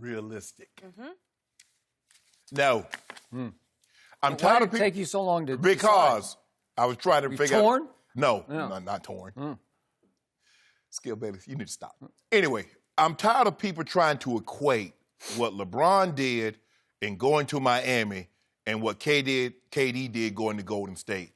realistic. No. I'm Why tired did of it take you so long to because I was trying to figure torn? out. No, not torn. Skip Bayless, you need to stop. Anyway, I'm tired of people trying to equate what LeBron did in going to Miami and what KD did going to Golden State.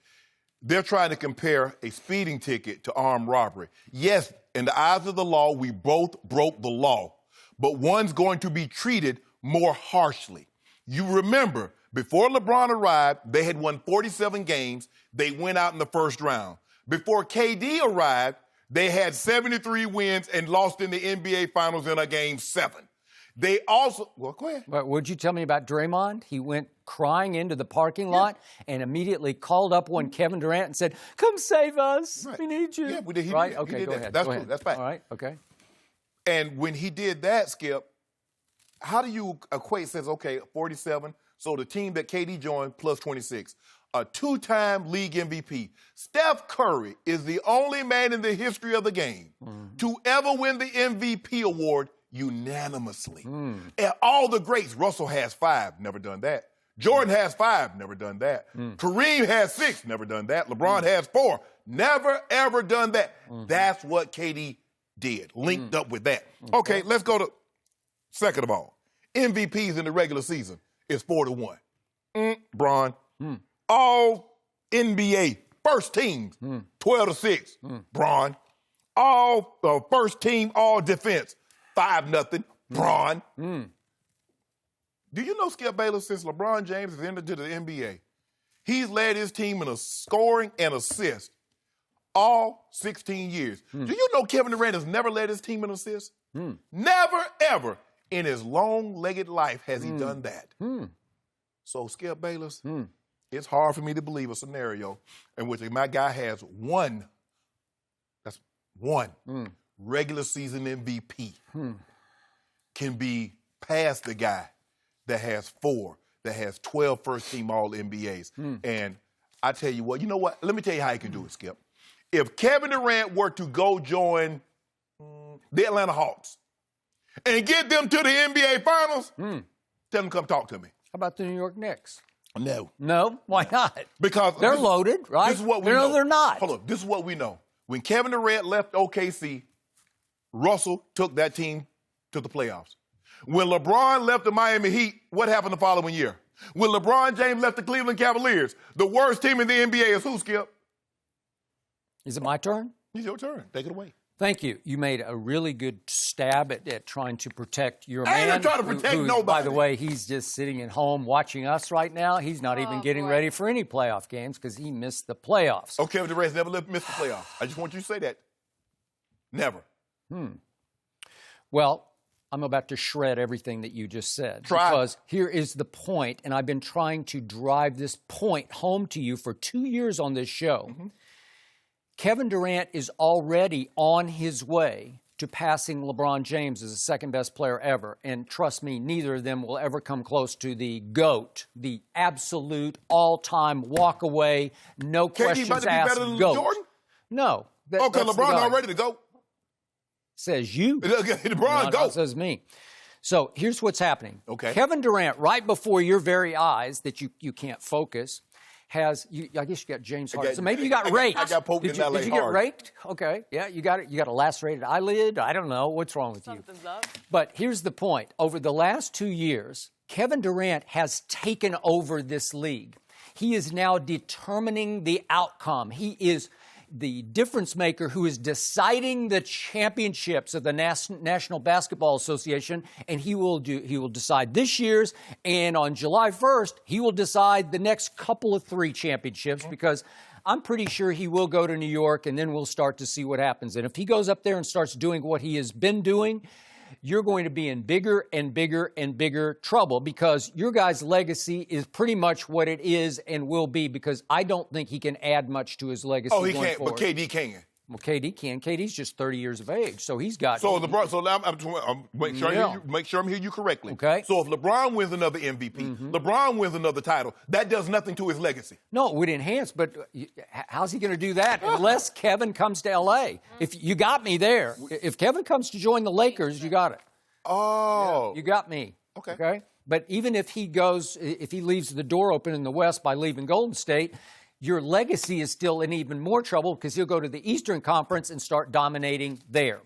They're trying to compare a speeding ticket to armed robbery. Yes, in the eyes of the law, we both broke the law, but one's going to be treated more harshly. You remember, before LeBron arrived, they had won 47 games. They went out in the first round. Before KD arrived, they had 73 wins and lost in the NBA Finals in a Game 7. They also, well, go ahead. But would you tell me about Draymond? He went crying into the parking lot and immediately called up one Kevin Durant and said, "Come save us. Right. We need you." Yeah, we did. Right? Did. Okay, did go that. ahead. That's go true. ahead. That's fact. All right, okay. And when he did that, Skip, how do you equate, says, okay, 47, so the team that KD joined plus 26, a two-time league MVP. Steph Curry is the only man in the history of the game to ever win the MVP award unanimously. And all the greats, Russell has 5, never done that. Jordan has 5, never done that. Kareem has 6, never done that. LeBron has 4, never, ever done that. That's what KD did, linked up with that. Okay, let's go to, second of all, MVPs in the regular season is 4-1. Bron. All NBA first teams, 12-6. Bron. All first team, all defense, 5-0. Bron. Do you know, Skip Bayless, since LeBron James has entered to the NBA, he's led his team in a scoring and assist all 16 years. Do you know Kevin Durant has never led his team in assists? Never, ever in his long-legged life has he done that. So, Skip Bayless, it's hard for me to believe a scenario in which my guy has one regular season MVP can be past the guy that has 4, that has 12 first-team All-NBAs. And I tell you what, you know what? Let me tell you how he can do it, Skip. If Kevin Durant were to go join the Atlanta Hawks and get them to the NBA Finals, tell them to come talk to me. How about the New York Knicks? No. No? Why not? Because they're loaded, right? This is what we know. No, they're not. Hold on. This is what we know. When Kevin Durant left OKC, Russell took that team to the playoffs. When LeBron left the Miami Heat, what happened the following year? When LeBron James left the Cleveland Cavaliers, the worst team in the NBA is who, Skip? Is it my turn? It's your turn. Take it away. Thank you. You made a really good stab at trying to protect your I ain't man. trying to protect nobody. By the way, he's just sitting at home watching us right now. He's not even getting ready for any playoff games because he missed the playoffs. Oh, Kevin Durant's never missed the playoffs. I just want you to say that. Never. Well, I'm about to shred everything that you just said. Try. Because here is the point, and I've been trying to drive this point home to you for 2 years on this show. Kevin Durant is already on his way to passing LeBron James as the second-best player ever. And trust me, neither of them will ever come close to the GOAT, the absolute all-time walk-away, no questions about to be asked better than GOAT. Jordan? No. Okay, that's the LeBron guy. already to go. Says you. LeBron, No, go. says me. So here's what's happening. Okay. Kevin Durant, right before your very eyes that you can't focus, has, I guess you got James Harden. So maybe you got raked. I got poked in LA Did you get hard. raked? Okay. Yeah, you got it. You got a lacerated eyelid. I don't know. What's wrong with you? Something's up. But here's the point. Over the last 2 years, Kevin Durant has taken over this league. He is now determining the outcome. He is the difference maker who is deciding the championships of the National Basketball Association, and he will decide this year's, and on July 1st, he will decide the next couple of 3 championships, because I'm pretty sure he will go to New York, and then we'll start to see what happens. And if he goes up there and starts doing what he has been doing, you're going to be in bigger and bigger and bigger trouble, because your guy's legacy is pretty much what it is and will be, because I don't think he can add much to his legacy. Oh, he going can't, forward. but KD can. Well, KD can. KD's just 30 years of age, so he's got. So LeBron. So now I'm make sure I'm hearing you correctly. Okay. So if LeBron wins another MVP, LeBron wins another title, that does nothing to his legacy. No, it would enhance, but how's he going to do that unless Kevin comes to L.A.? If you got me there, if Kevin comes to join the Lakers, you got it. Oh. You got me. Okay. But even if he leaves the door open in the West by leaving Golden State, your legacy is still in even more trouble because he'll go to the Eastern Conference and start dominating there.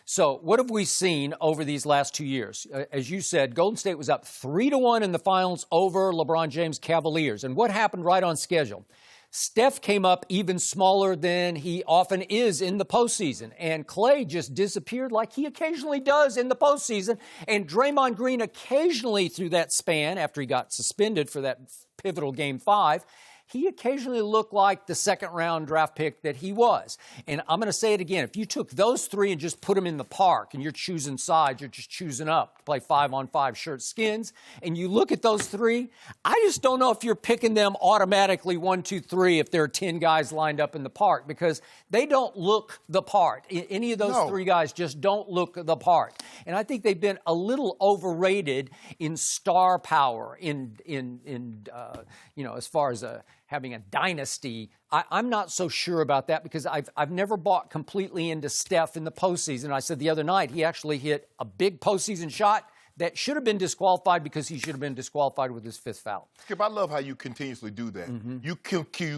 So what have we seen over these last 2 years? As you said, Golden State was up 3-1 in the finals over LeBron James Cavaliers. And what happened right on schedule? Steph came up even smaller than he often is in the postseason. And Klay just disappeared like he occasionally does in the postseason. And Draymond Green occasionally through that span, after he got suspended for that pivotal Game 5, he occasionally looked like the second-round draft pick that he was. And I'm going to say it again. If you took those three and just put them in the park and you're choosing sides, you're just choosing up to play 5-on-5 shirt skins, and you look at those three, I just don't know if you're picking them automatically 1, 2, 3 if there are 10 guys lined up in the park because they don't look the part. Any of those three guys just don't look the part. And I think they've been a little overrated in star power, as far as having a dynasty. I'm not so sure about that because I've never bought completely into Steph in the postseason. I said the other night he actually hit a big postseason shot that should have been disqualified because he should have been disqualified with his 5th foul. Skip, I love how you continuously do that. You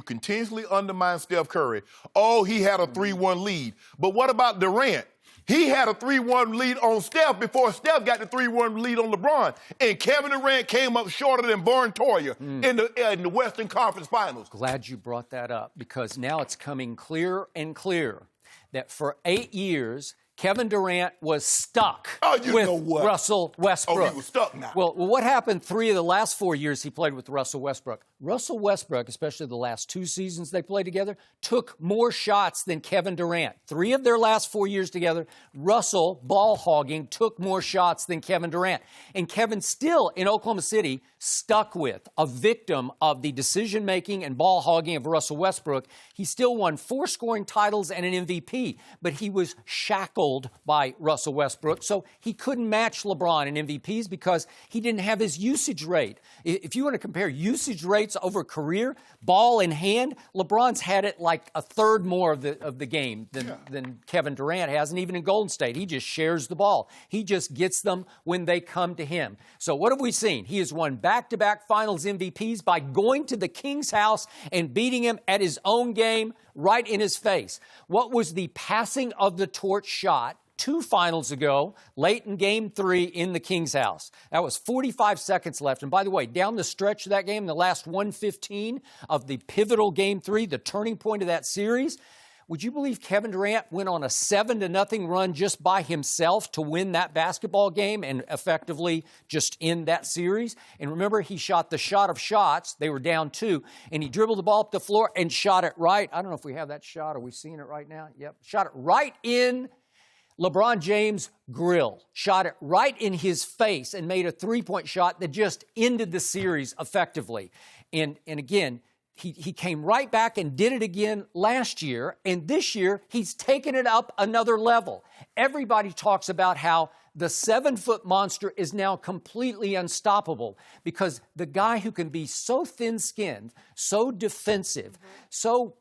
continuously undermine Steph Curry. Oh, he had a 3-1 lead. But what about Durant? He had a 3-1 lead on Steph before Steph got the 3-1 lead on LeBron. And Kevin Durant came up shorter than Toya in the Western Conference Finals. Glad you brought that up because now it's coming clearer and clearer that for 8 years, Kevin Durant was stuck with Russell Westbrook. Oh, he was stuck now. Well, what happened 3 of the last 4 years he played with Russell Westbrook? Russell Westbrook, especially the last 2 seasons they played together, took more shots than Kevin Durant. 3 of their last 4 years together, Russell, ball hogging, took more shots than Kevin Durant. And Kevin still, in Oklahoma City, stuck with a victim of the decision-making and ball hogging of Russell Westbrook. He still won 4 scoring titles and an MVP, but he was shackled by Russell Westbrook, so he couldn't match LeBron in MVPs because he didn't have his usage rate. If you want to compare usage rates over career, ball in hand, LeBron's had it like a third more of the game than Kevin Durant has, and even in Golden State, he just shares the ball. He just gets them when they come to him. So what have we seen? He has won back-to-back Finals MVPs by going to the King's house and beating him at his own game right in his face. What was the passing of the torch shot 2 finals ago, late in Game 3 in the King's house? That was 45 seconds left. And by the way, down the stretch of that game, the last 1:15 of the pivotal Game 3, the turning point of that series, would you believe Kevin Durant went on a 7-0 run just by himself to win that basketball game and effectively just end that series? And remember, he shot the shot of shots. They were down 2, and he dribbled the ball up the floor and shot it right. I don't know if we have that shot. Are we seeing it right now? Yep. Shot it right in LeBron James' grill, shot it right in his face and made a 3-point shot that just ended the series effectively. And again, he came right back and did it again last year, and this year he's taken it up another level. Everybody talks about how the 7-foot monster is now completely unstoppable because the guy who can be so thin-skinned, so defensive, so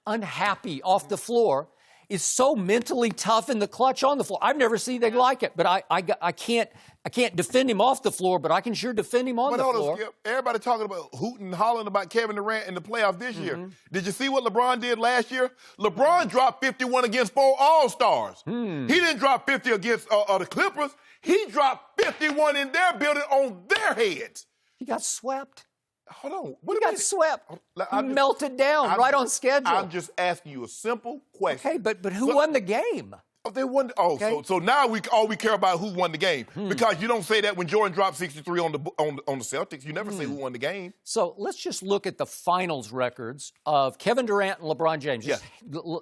unhappy off the floor is so mentally tough in the clutch on the floor. I've never seen anything like it, but I can't defend him off the floor, but I can sure defend him on the floor. Skip. Everybody talking about hooting and hollering about Kevin Durant in the playoffs this year. Did you see what LeBron did last year? LeBron dropped 51 against 4 All-Stars. He didn't drop 50 against the Clippers. He dropped 51 in their building on their heads. He got swept. Hold on. He got swept. He melted down right on schedule. I'm just asking you a simple question. Okay, but who won the game? Oh, they won. So now we care about who won the game because you don't say that when Jordan dropped 63 on the Celtics. You never say who won the game. So let's just look at the finals records of Kevin Durant and LeBron James. Yes.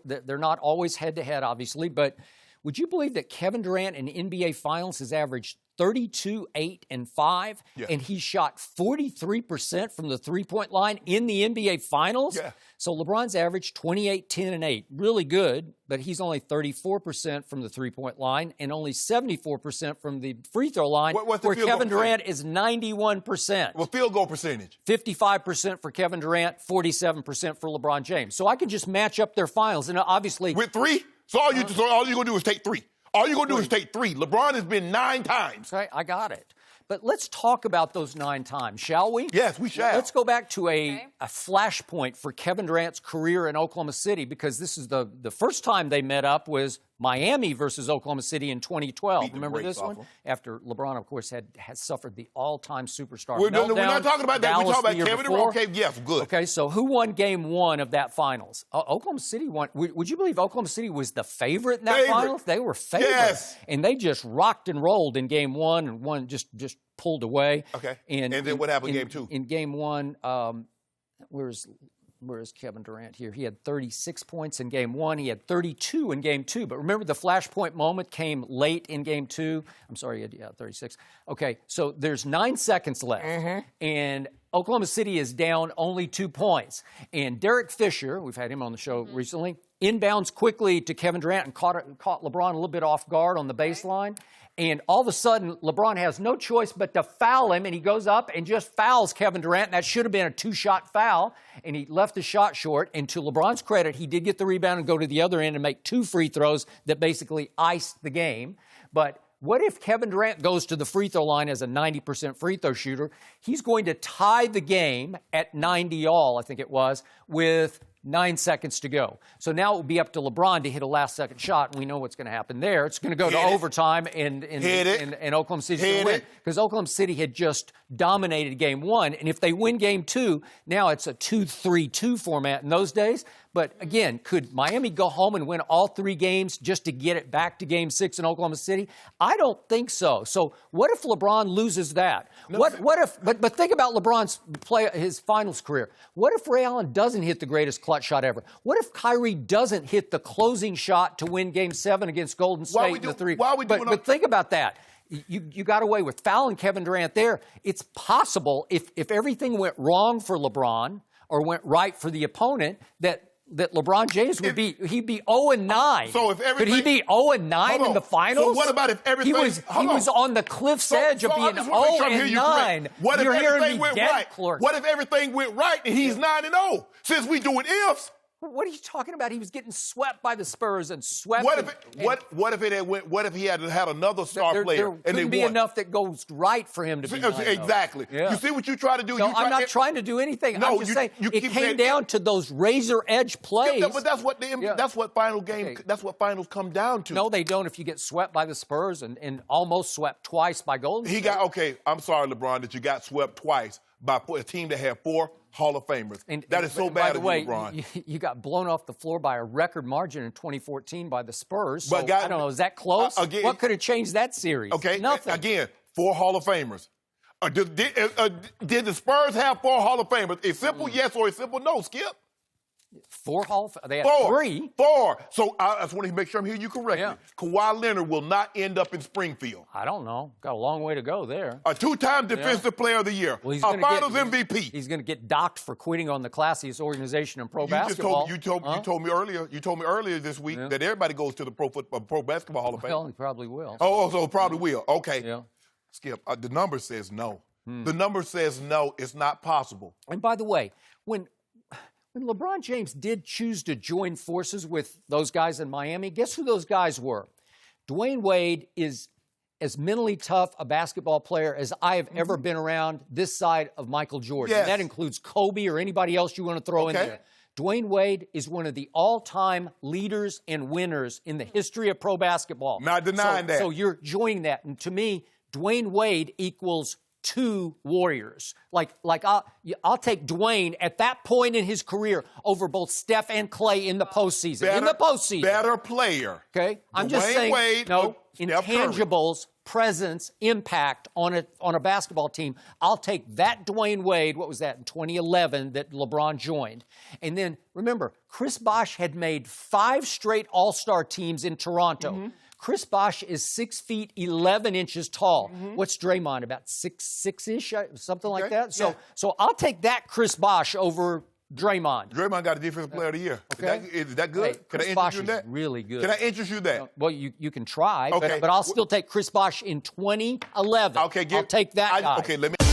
They're not always head-to-head, obviously, but would you believe that Kevin Durant in NBA Finals has averaged 32, 8, and 5, and he shot 43% from the three-point line in the NBA Finals? Yeah. So LeBron's averaged 28, 10, and 8. Really good, but he's only 34% from the three-point line and only 74% from the free throw line, where Kevin Durant is 91%. Well, field goal percentage. 55% for Kevin Durant, 47% for LeBron James. So I can just match up their finals, and obviously... With 3? So all you're going to do is take 3. All you're going to do is take 3. LeBron has been 9 times. Okay, I got it. But let's talk about those 9 times, shall we? Yes, we shall. Let's go back to a flashpoint for Kevin Durant's career in Oklahoma City, because this is the first time they met up was Miami versus Oklahoma City in 2012. Remember this one? After LeBron, of course, has suffered the all-time superstar meltdown. We're not talking about that. We're talking about Kevin Durant. Okay, yes, good. Okay, so who won Game 1 of that finals? Oklahoma City won. Would you believe Oklahoma City was the favorite in that finals? They were favored. Yes. And they just rocked and rolled in Game 1, and one just pulled away. Okay. And then what happened in Game 2? In Game 1, where's Kevin Durant here? He had 36 points in Game 1. He had 32 in Game 2. But remember, the flashpoint moment came late in Game 2. I'm sorry, yeah, 36. Okay, so there's 9 seconds left. And Oklahoma City is down only 2 points. And Derek Fisher, we've had him on the show recently, inbounds quickly to Kevin Durant and caught LeBron a little bit off guard on the baseline. And all of a sudden, LeBron has no choice but to foul him, and he goes up and just fouls Kevin Durant. And that should have been a 2-shot foul, and he left the shot short. And to LeBron's credit, he did get the rebound and go to the other end and make 2 free throws that basically iced the game. But what if Kevin Durant goes to the free throw line as a 90% free throw shooter? He's going to tie the game at 90 all, I think it was, with 9 seconds to go. So now it will be up to LeBron to hit a last-second shot, and we know what's going to happen there. It's going to go to overtime, and Oklahoma City's going to win. Because Oklahoma City had just dominated Game 1, and if they win Game 2, now it's a 2-3-2 format in those days. But again, could Miami go home and win all 3 games just to get it back to Game 6 in Oklahoma City? I don't think so. So what if LeBron loses that? What if? But think about LeBron's his finals career. What if Ray Allen doesn't hit the greatest clutch shot ever? What if Kyrie doesn't hit the closing shot to win Game 7 against Golden State in the 3? But think about that. You got away with fouling Kevin Durant there. It's possible if everything went wrong for LeBron or went right for the opponent that LeBron James would be 0-9. So if everything, could he be 0-9 in the finals? So what about if everything he was on the cliff's edge of being 0-9? What if everything went right? Clerk. What if everything went right and he's 9-0? Since we doing ifs. What are you talking about? He was getting swept by the Spurs and swept. What if he had another star player and they won? There couldn't be enough that goes right for him to be 9-0. Exactly. Yeah. You see what you try to do? No, I'm not trying to do anything. No, I'm just saying it came down to those razor edge plays. Yeah, but that's what finals come down to. No, they don't. If you get swept by the Spurs and almost swept twice by Golden State. I'm sorry, LeBron, that you got swept twice by a team that had 4 Hall of Famers. That is so bad. By the way, LeBron. You got blown off the floor by a record margin in 2014 by the Spurs. So, I don't know, is that close? What could have changed that series? Okay, nothing. Again, 4 Hall of Famers. Did the Spurs have 4 Hall of Famers? A simple yes or a simple no, Skip? 4 Hall of Famers? They had 3. 4. So I just want to make sure I'm hearing you correctly. Yeah. Kawhi Leonard will not end up in Springfield. I don't know. Got a long way to go there. A 2-time Defensive Player of the Year. Well, a Finals MVP. He's going to get docked for quitting on the classiest organization in pro basketball. You told me earlier this week that everybody goes to the Pro Basketball Hall of Fame. Well, he probably will. So probably will. Okay. Yeah. Skip, the number says no. The number says no. It's not possible. And by the way, when LeBron James did choose to join forces with those guys in Miami, guess who those guys were? Dwayne Wade is as mentally tough a basketball player as I have ever been around this side of Michael Jordan. Yes. That includes Kobe or anybody else you want to throw in there. Dwayne Wade is one of the all-time leaders and winners in the history of pro basketball. Not denying that. So you're joining that. And to me, Dwayne Wade equals 2 Warriors. I'll take Dwayne at that point in his career over both Steph and Clay in the postseason. Better player. Okay? I'm just saying, Wade, intangibles, presence, impact on a basketball team. I'll take that Dwayne Wade, what was that, in 2011 that LeBron joined. And then, remember, Chris Bosh had made 5 straight All-Star teams in Toronto. Chris Bosh is 6 feet 11 inches tall. What's Draymond, about 6'6"-ish, something like that? So I'll take that Chris Bosh over Draymond. Draymond got a Defensive Player of the Year. Okay. Is that good? Hey, can I Chris Bosh interest you in is that? really good. Can I interest you in that? Well, you can try, Okay. but I'll still take Chris Bosh in 2011. Okay, I'll take that guy. Okay, let me.